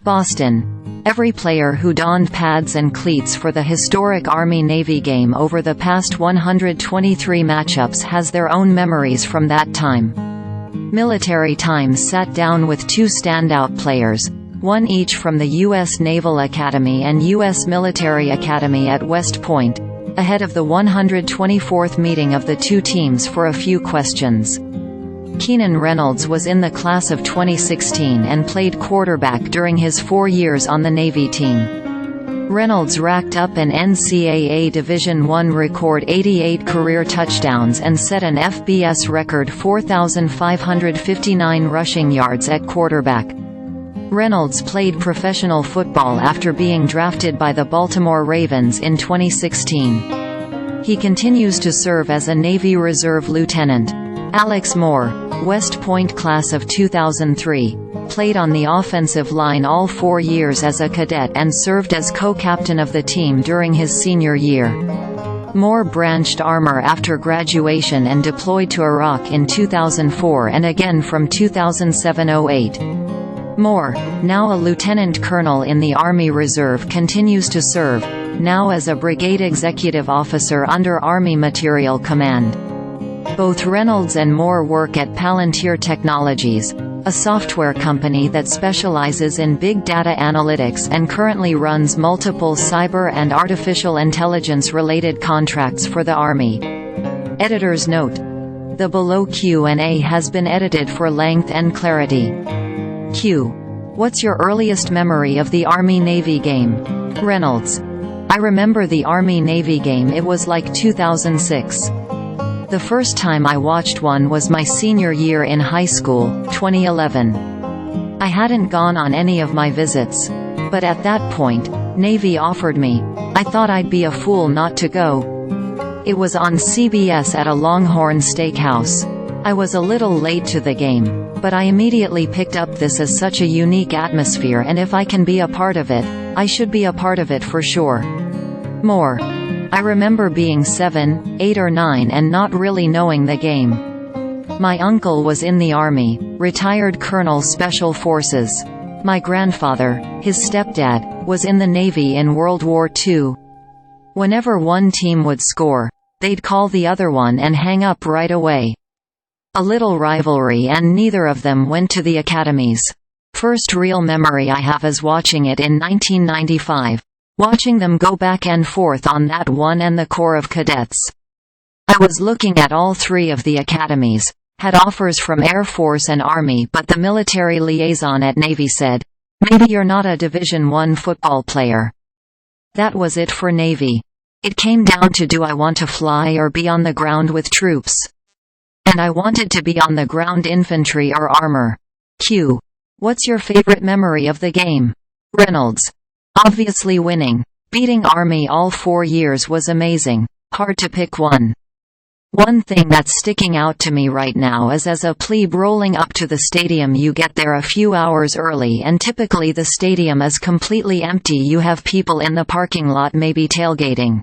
Boston. Every player who donned pads and cleats for the historic Army-Navy game over the past 123 matchups has their own memories from that time. Military Times sat down with two standout players, one each from the U.S. Naval Academy and U.S. Military Academy at West Point, ahead of the 124th meeting of the two teams for a few questions. Keenan Reynolds was in the class of 2016 and played quarterback during his 4 years on the Navy team. Reynolds racked up an NCAA Division I record 88 career touchdowns and set an FBS record 4,559 rushing yards at quarterback. Reynolds played professional football after being drafted by the Baltimore Ravens in 2016. He continues to serve as a Navy Reserve lieutenant. Alex Moore, West Point class of 2003, played on the offensive line all 4 years as a cadet and served as co-captain of the team during his senior year. Moore branched armor after graduation and deployed to Iraq in 2004 and again from 2007–08. Moore, now a lieutenant colonel in the Army Reserve, continues to serve, now as a brigade executive officer under Army Materiel Command. Both Reynolds and Moore work at Palantir Technologies, a software company that specializes in big data analytics and currently runs multiple cyber and artificial intelligence-related contracts for the Army. Editor's note: the below Q&A has been edited for length and clarity. Q. What's your earliest memory of the Army-Navy game? Reynolds: I remember the Army-Navy game. It was like 2006. The first time I watched one was my senior year in high school, 2011. I hadn't gone on any of my visits. But at that point, Navy offered me. I thought I'd be a fool not to go. It was on CBS at a Longhorn Steakhouse. I was a little late to the game, but I immediately picked up this as such a unique atmosphere, and if I can be a part of it, I should be a part of it for sure. Moore: I remember being 7, 8 or 9 and not really knowing the game. My uncle was in the Army, retired Colonel Special Forces. My grandfather, his stepdad, was in the Navy in World War II. Whenever one team would score, they'd call the other one and hang up right away. A little rivalry, and neither of them went to the academies. First real memory I have is watching it in 1995. Watching them go back and forth on that one and the Corps of Cadets. I was looking at all 3 of the academies, had offers from Air Force and Army, but the military liaison at Navy said, "Maybe you're not a Division I football player." That was it for Navy. It came down to, do I want to fly or be on the ground with troops? And I wanted to be on the ground, infantry or armor. Q. What's your favorite memory of the game? Reynolds: obviously winning. Beating Army all 4 years was amazing. Hard to pick one. One thing that's sticking out to me right now is, as a plebe rolling up to the stadium, you get there a few hours early and typically the stadium is completely empty. You have people in the parking lot maybe tailgating.